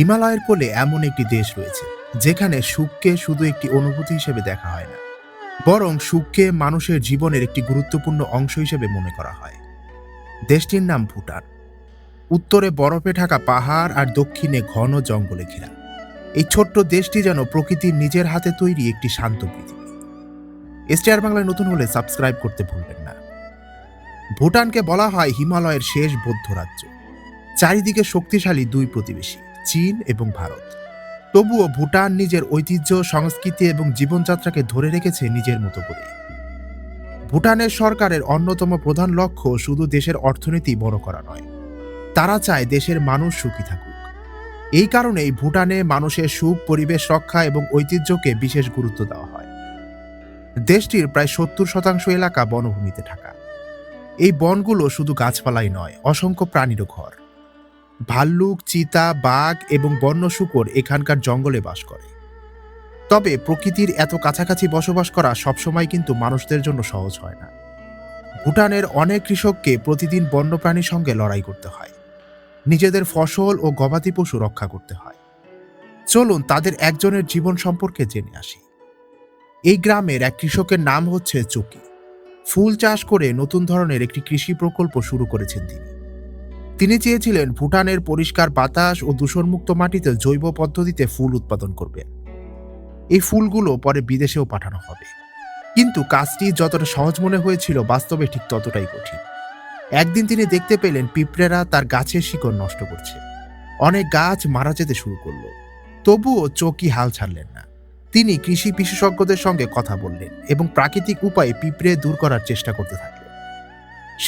হিমালয়ের কোলে এমন একটি দেশ রয়েছে যেখানে সুখকে শুধু একটি অনুভূতি হিসেবে দেখা হয় না, বরং সুখকে মানুষের জীবনের একটি গুরুত্বপূর্ণ অংশ হিসেবে মনে করা হয়। দেশটির নাম ভুটান। উত্তরে বরফে ঢাকা পাহাড় আর দক্ষিণে ঘন জঙ্গলে ঘেরা এই ছোট্ট দেশটি যেন প্রকৃতির নিজের হাতে তৈরি একটি শান্ত পৃথিবী। এসটিআর বাংলায় নতুন হলে সাবস্ক্রাইব করতে ভুলবেন না। ভুটানকে বলা হয় হিমালয়ের শেষ বৌদ্ধ রাজ্য। চারিদিকে শক্তিশালী দুই প্রতিবেশী, চীন এবং ভারত। তবুও ভুটান নিজের ঐতিহ্য, সংস্কৃতি এবং জীবনযাত্রাকে ধরে রেখেছে নিজের মতো করে। ভুটানের সরকারের অন্যতম প্রধান লক্ষ্য শুধু দেশের অর্থনীতি বড় করা নয়, তারা চায় দেশের মানুষ সুখী থাকুক। এই কারণেই ভুটানে মানুষের সুখ, পরিবেশ রক্ষা এবং ঐতিহ্যকে বিশেষ গুরুত্ব দেওয়া হয়। দেশটির প্রায় 70% এলাকা বনভূমিতে ঢাকা। এই বনগুলো শুধু গাছপালাই নয়, অসংখ্য প্রাণীরও ঘর। ভাল্লুক, চিতা, বাঘ এবং বন্য শূকর এখানকার জঙ্গলে বাস করে। তবে প্রকৃতির এত কাছাকাছি বসবাস করা সবসময় কিন্তু মানুষদের জন্য সহজ হয় না। ভুটানের অনেক কৃষককে প্রতিদিন বন্যপ্রাণীর সঙ্গে লড়াই করতে হয়, নিজেদের ফসল ও গবাদি পশু রক্ষা করতে হয়। চলুন তাদের একজনের জীবন সম্পর্কে জেনে আসি। এই গ্রামের এক কৃষকের নাম হচ্ছে চকি। ফুল চাষ করে নতুন ধরনের একটি কৃষি প্রকল্প শুরু করেছেন তিনি চেয়েছিলেন ভুটানের পরিষ্কার বাতাস ও দূষণমুক্ত মাটিতে জৈব পদ্ধতিতে ফুল উৎপাদন করবেন। এই ফুলগুলো পরে বিদেশেও পাঠানো হবে। কিন্তু কাজটি যতটা সহজ মনে হয়েছিল, বাস্তবে ঠিক ততটাই কঠিন। একদিন তিনি দেখতে পেলেন পিঁপড়েরা তার গাছের শিকড় নষ্ট করছে। অনেক গাছ মারা যেতে শুরু করলো। তবুও চকি হাল ছাড়লেন না। তিনি কৃষি বিশেষজ্ঞদের সঙ্গে কথা বললেন এবং প্রাকৃতিক উপায়ে পিঁপড়ে দূর করার চেষ্টা করতে থাকলেন।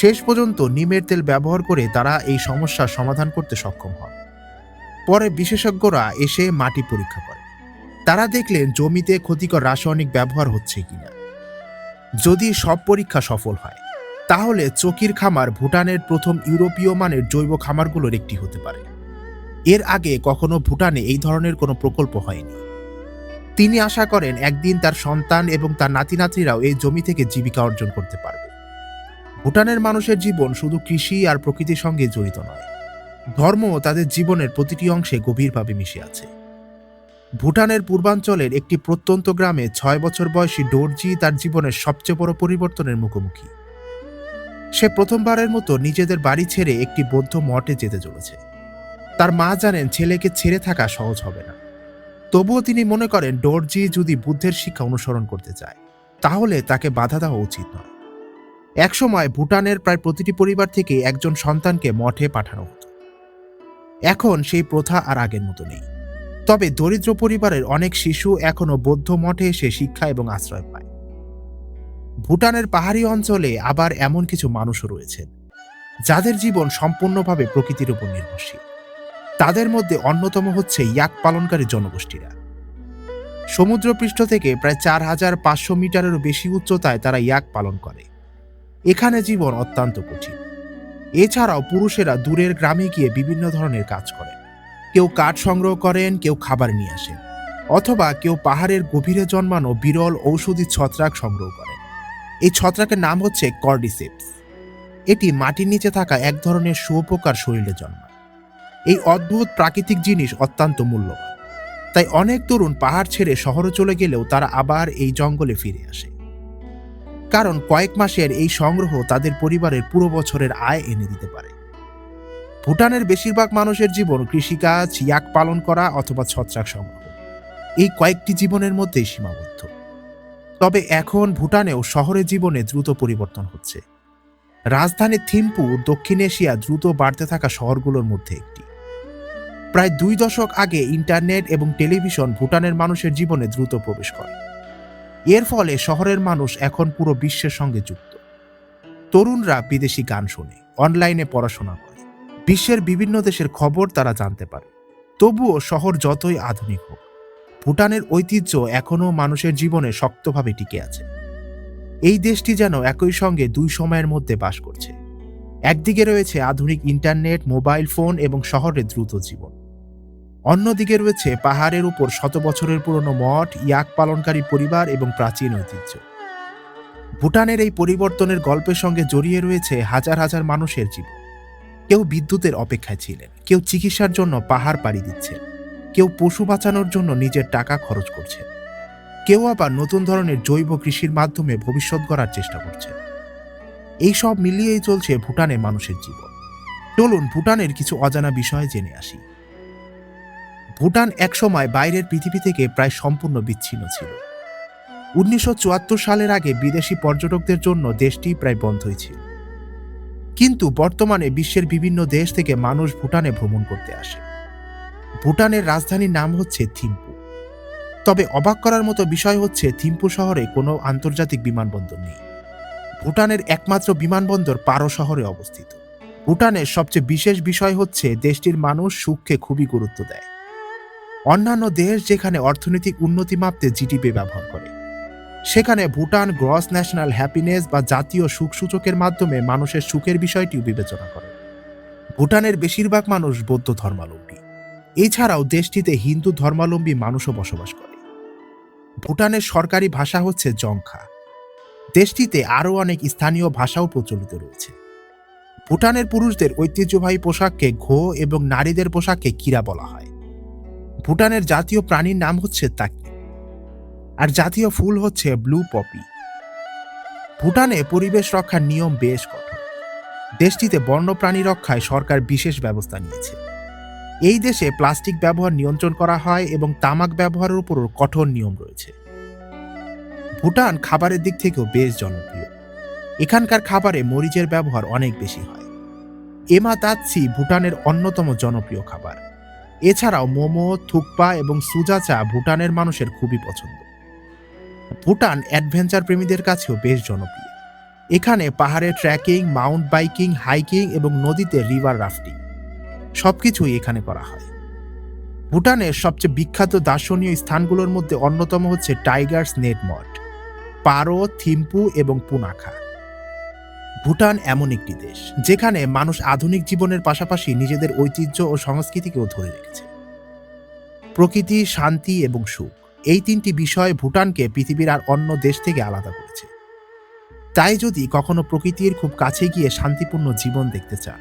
শেষ পর্যন্ত নিমের তেল ব্যবহার করে তারা এই সমস্যার সমাধান করতে সক্ষম হন। পরে বিশেষজ্ঞরা এসে মাটি পরীক্ষা করেন। তারা দেখলেন জমিতে ক্ষতিকর রাসায়নিক ব্যবহার হচ্ছে কিনা। যদি সব পরীক্ষা সফল হয়, তাহলে চকির খামার ভুটানের প্রথম ইউরোপীয় মানের জৈব খামারগুলোর একটি হতে পারে। এর আগে কখনো ভুটানে এই ধরনের কোনো প্রকল্প হয়নি। তিনি আশা করেন একদিন তার সন্তান এবং তার নাতি নাতনিরাও এই জমি থেকে জীবিকা অর্জন করতে পারবে। ভুটানের মানুষের জীবন শুধু কৃষি আর প্রকৃতির সঙ্গে জড়িত নয়, ধর্মও তাদের জীবনের প্রতিটি অংশে গভীরভাবে মিশে আছে। ভুটানের পূর্বাঞ্চলের একটি প্রত্যন্ত গ্রামে 6 বছর বয়সী ডোরজি তার জীবনের সবচেয়ে বড় পরিবর্তনের মুখোমুখি। সে প্রথমবারের মতো নিজেদের বাড়ি ছেড়ে একটি বৌদ্ধ মঠে যেতে চলেছে। তার মা জানেন ছেলেকে ছেড়ে থাকা সহজ হবে না। তবুও তিনি মনে করেন ডোরজি যদি বুদ্ধের শিক্ষা অনুসরণ করতে চায়, তাহলে তাকে বাধা দেওয়া উচিত নয়। একসময় ভুটানের প্রায় প্রতিটি পরিবার থেকে একজন সন্তানকে মঠে পাঠানো হতো। এখন সেই প্রথা আর আগের মতো নেই। তবে দরিদ্র পরিবারের অনেক শিশু এখনো বৌদ্ধ মঠে এসে শিক্ষা এবং আশ্রয় পায়। ভুটানের পাহাড়ি অঞ্চলে আবার এমন কিছু মানুষও রয়েছেন যাদের জীবন সম্পূর্ণভাবে প্রকৃতির উপর নির্ভরশীল। তাদের মধ্যে অন্যতম হচ্ছে ইয়াক পালনকারী জনগোষ্ঠীরা। সমুদ্রপৃষ্ঠ থেকে প্রায় 4500 মিটারেরও বেশি উচ্চতায় তারা ইয়াক পালন করে। এখানে জীবন অত্যন্ত কঠিন। এছাড়াও পুরুষেরা দূরের গ্রামে গিয়ে বিভিন্ন ধরনের কাজ করেন। কেউ কাঠ সংগ্রহ করেন, কেউ খাবার নিয়ে আসেন, অথবা কেউ পাহাড়ের গভীরে জন্মানো বিরল ঔষধি ছত্রাক সংগ্রহ করেন। এই ছত্রাকের নাম হচ্ছে কর্ডিসেপস। এটি মাটির নিচে থাকা এক ধরনের শুঁয়োপোকার শরীরে জন্মায়। এই অদ্ভুত প্রাকৃতিক জিনিস অত্যন্ত মূল্যবান। তাই অনেক তরুণ পাহাড় ছেড়ে শহরে চলে গেলেও তারা আবার এই জঙ্গলে ফিরে আসে, কারণ কয়েক মাসের এই সংগ্রহ তাদের পরিবারের পুরো বছরের আয় এনে দিতে পারে। ভুটানের বেশিরভাগ মানুষের জীবন কৃষিকাজ, ইয়াক পালন করা অথবা ছত্রাক সংগ্রহ, এই কয়েকটি জীবনের মধ্যেই সীমাবদ্ধ। তবে এখন ভুটানেও শহরের জীবনে দ্রুত পরিবর্তন হচ্ছে। রাজধানী থিম্পু দক্ষিণ এশিয়া দ্রুত বাড়তে থাকা শহরগুলোর মধ্যে একটি। প্রায় 2 দশক আগে ইন্টারনেট এবং টেলিভিশন ভুটানের মানুষের জীবনে দ্রুত প্রবেশ করে। এর ফলে শহরের মানুষ এখন পুরো বিশ্বের সঙ্গে যুক্ত। তরুণরা বিদেশি গান শোনে, অনলাইনে পড়াশোনা করে, বিশ্বের বিভিন্ন দেশের খবর তারা জানতে পারে। তবুও শহর যতই আধুনিক হোক, ভুটানের ঐতিহ্য এখনও মানুষের জীবনে শক্তভাবে টিকে আছে। এই দেশটি যেন একই সঙ্গে দুই সময়ের মধ্যে বাস করছে। একদিকে রয়েছে আধুনিক ইন্টারনেট, মোবাইল ফোন এবং শহরের দ্রুত জীবন। অন্যদিকে রয়েছে পাহাড়ের উপর 100 বছরের পুরনো মঠ, ইয়াক পালনকারী পরিবার এবং প্রাচীন ঐতিহ্য। ভুটানের এই পরিবর্তনের গল্পের সঙ্গে জড়িয়ে রয়েছে হাজার হাজার মানুষের জীবন। কেউ বিদ্যুতের অপেক্ষায় ছিলেন, কেউ চিকিৎসার জন্য পাহাড় পাড়ি দিচ্ছেন, কেউ পশু বাঁচানোর জন্য নিজের টাকা খরচ করছেন, কেউ আবার নতুন ধরনের জৈব কৃষির মাধ্যমে ভবিষ্যৎ গড়ার চেষ্টা করছেন। এই সব মিলিয়েই চলছে ভুটানে মানুষের জীবন। চলুন ভুটানের কিছু অজানা বিষয় জেনে আসি। ভুটান একসময় বাইরের পৃথিবী থেকে প্রায় সম্পূর্ণ বিচ্ছিন্ন ছিল। 1974 সালের আগে বিদেশি পর্যটকদের জন্য দেশটি প্রায় বন্ধই ছিল। কিন্তু বর্তমানে বিশ্বের বিভিন্ন দেশ থেকে মানুষ ভুটানে ভ্রমণ করতে আসে। ভুটানের রাজধানীর নাম হচ্ছে থিম্পু। তবে অবাক করার মতো বিষয় হচ্ছে থিম্পু শহরে কোনো আন্তর্জাতিক বিমানবন্দর নেই। ভুটানের একমাত্র বিমানবন্দর পারো শহরে অবস্থিত। ভুটানের সবচেয়ে বিশেষ বিষয় হচ্ছে দেশটির মানুষ সুখকে খুবই গুরুত্ব দেয়। অন্যান্য দেশ যেখানে অর্থনৈতিক উন্নতি মাপতে জিডিপি ব্যবহার করে, সেখানে ভুটান গ্রস ন্যাশনাল হ্যাপিনেস বা জাতীয় সুখ সূচকের মাধ্যমে মানুষের সুখের বিষয়টিও বিবেচনা করে। ভুটানের বেশিরভাগ মানুষ বৌদ্ধ ধর্মাবলম্বী। এছাড়াও দেশটিতে হিন্দু ধর্মাবলম্বী মানুষও বসবাস করে। ভুটানের সরকারি ভাষা হচ্ছে জংখা। দেশটিতে আরও অনেক স্থানীয় ভাষাও প্রচলিত রয়েছে। ভুটানের পুরুষদের ঐতিহ্যবাহী পোশাককে ঘো এবং নারীদের পোশাককে কিরা বলা হয়। ভুটানের জাতীয় প্রাণীর নাম হচ্ছে তাকি, আর জাতীয় ফুল হচ্ছে ব্লু পপি। ভুটানে পরিবেশ রক্ষার নিয়ম বেশ কঠোর। দেশটিতে বন্যপ্রাণী রক্ষায় সরকার বিশেষ ব্যবস্থা নিয়েছে। এই দেশে প্লাস্টিক ব্যবহার নিয়ন্ত্রণ করা হয় এবং তামাক ব্যবহারের উপরও কঠোর নিয়ম রয়েছে। ভুটান খাবারের দিক থেকেও বেশ জনপ্রিয়। এখানকার খাবারে মরিচের ব্যবহার অনেক বেশি হয়। এমা তাতসি ভুটানের অন্যতম জনপ্রিয় খাবার। এছাড়াও মোমো, থুকপা এবং সুজা চা ভুটানের মানুষের খুবই পছন্দ। ভুটান অ্যাডভেঞ্চার প্রেমীদের কাছেও বেশ জনপ্রিয়। এখানে পাহাড়ে ট্রেকিং, মাউন্ট বাইকিং, হাইকিং এবং নদীতে রিভার রাফটিং সবকিছুই এখানে করা হয়। ভুটানের সবচেয়ে বিখ্যাত দর্শনীয় স্থানগুলোর মধ্যে অন্যতম হচ্ছে টাইগার্স নেট মঠ, পারো, থিম্পু এবং পুনাখা। ভুটান এমন একটি দেশ যেখানে মানুষ আধুনিক জীবনের পাশাপাশি নিজেদের ঐতিহ্য ও সংস্কৃতিকেও ধরে রেখেছে। প্রকৃতি, শান্তি এবং সুখ, এই তিনটি বিষয় ভুটানকে পৃথিবীর আর অন্য দেশ থেকে আলাদা করেছে। তাই যদি কখনো প্রকৃতির খুব কাছে গিয়ে শান্তিপূর্ণ জীবন দেখতে চান,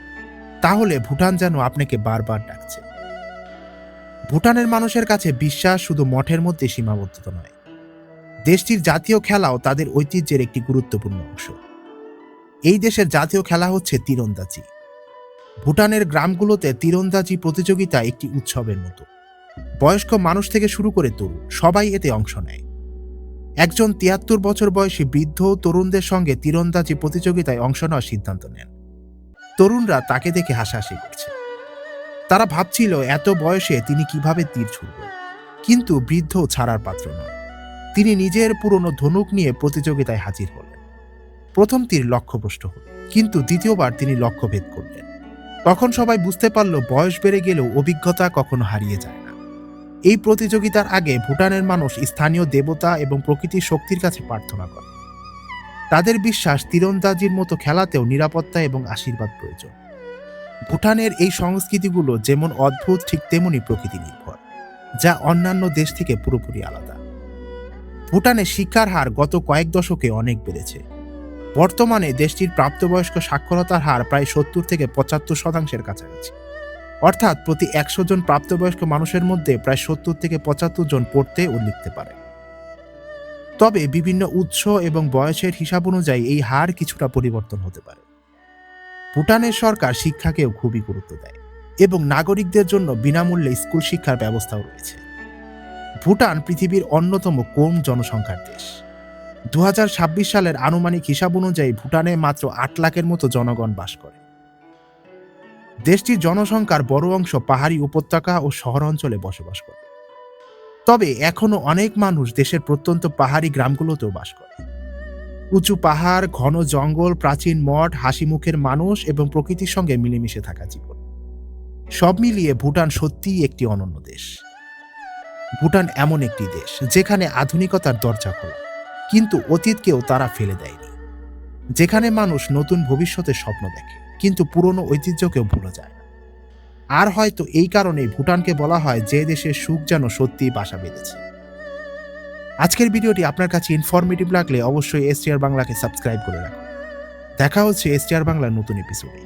তাহলে ভুটান যেন আপনাকে বারবার ডাকছে। ভুটানের মানুষের কাছে বিশ্বাস শুধু মঠের মধ্যে সীমাবদ্ধ নয়। দেশটির জাতীয় খেলাও তাদের ঐতিহ্যের একটি গুরুত্বপূর্ণ অংশ। এই দেশের জাতীয় খেলা হচ্ছে তীরন্দাজি। ভুটানের গ্রামগুলোতে তীরন্দাজি প্রতিযোগিতা একটি উৎসবের মতো। বয়স্ক মানুষ থেকে শুরু করে তরুণ সবাই এতে অংশ নেয়। একজন ৭৩ বছর বয়সী বৃদ্ধ তরুণদের সঙ্গে তীরন্দাজি প্রতিযোগিতায় অংশ নেওয়ার সিদ্ধান্ত নেন। তরুণরা তাকে দেখে হাসাহাসি করছে। তারা ভাবছিল এত বয়সে তিনি কিভাবে তীর ছুড়বেন, কিন্তু বৃদ্ধ ছাড়ার পাত্র নন। তিনি নিজের পুরনো ধনুক নিয়ে প্রতিযোগিতায় হাজির হলেন। প্রথম তীর লক্ষ্যভ্রষ্ট হল, কিন্তু দ্বিতীয়বার তিনি লক্ষ্যভেদ করলেন। তখন সবাই বুঝতে পারল বয়স বেড়ে গেলেও অভিজ্ঞতা কখনো হারিয়ে যায় না। এই প্রতিযোগিতার আগে ভুটানের মানুষ স্থানীয় দেবতা এবং প্রকৃতির শক্তির কাছে প্রার্থনা করে। তাদের বিশ্বাস তীরন্দাজির মতো খেলাতেও নিরাপত্তা এবং আশীর্বাদ প্রয়োজন। ভুটানের এই সংস্কৃতিগুলো যেমন অদ্ভুত, ঠিক তেমনি প্রকৃতি নির্ভর, যা অন্যান্য দেশ থেকে পুরোপুরি আলাদা। ভুটানে শিক্ষার হার গত কয়েক দশকে অনেক বেড়েছে। বর্তমানে দেশটির প্রাপ্তবয়স্ক সাক্ষরতার হার প্রায় ৭০ থেকে ৭৫% কাছাকাছি। অর্থাৎ প্রতি ১০০ জন প্রাপ্তবয়স্ক মানুষের মধ্যে প্রায় ৭০ থেকে ৭৫ জন পড়তে ও লিখতে পারে। তবে বিভিন্ন উৎস এবং বয়সের হিসাব অনুযায়ী এই হার কিছুটা পরিবর্তন হতে পারে। ভুটানের সরকার শিক্ষাকেও খুবই গুরুত্ব দেয় এবং নাগরিকদের জন্য বিনামূল্যে স্কুল শিক্ষার ব্যবস্থাও রয়েছে। ভুটান পৃথিবীর অন্যতম কম জনসংখ্যার দেশ। ২০২৬ সালের আনুমানিক হিসাব অনুযায়ী ভুটানে মাত্র ৮ লাখের মতো জনগণ বাস করে। দেশটির জনসংখ্যার বড় অংশ পাহাড়ি উপত্যকা ও শহর অঞ্চলে বসবাস করে। তবে এখনো অনেক মানুষ দেশের প্রত্যন্ত পাহাড়ি গ্রামগুলোতেও বাস করে। উঁচু পাহাড়, ঘন জঙ্গল, প্রাচীন মঠ, হাসি মুখের মানুষ এবং প্রকৃতির সঙ্গে মিলেমিশে থাকা জীবন, সব মিলিয়ে ভুটান সত্যিই একটি অনন্য দেশ। ভুটান এমন একটি দেশ যেখানে আধুনিকতার দরজা খোলা, কিন্তু অতীতকেও তারা ফেলে দেয়নি। যেখানে মানুষ নতুন ভবিষ্যতের স্বপ্ন দেখে, কিন্তু পুরনো ঐতিহ্যকেও ভুলে যায় না। আর হয়তো এই কারণেই ভুটানকে বলা হয় যে দেশের সুখ যেন সত্যিই বাসা বেঁধেছে। আজকের ভিডিওটি আপনার কাছে ইনফরমেটিভ লাগলে অবশ্যই এসটিআর বাংলাকে সাবস্ক্রাইব করে রাখুন। দেখা হচ্ছে এসটিআর বাংলার নতুন এপিসোডে।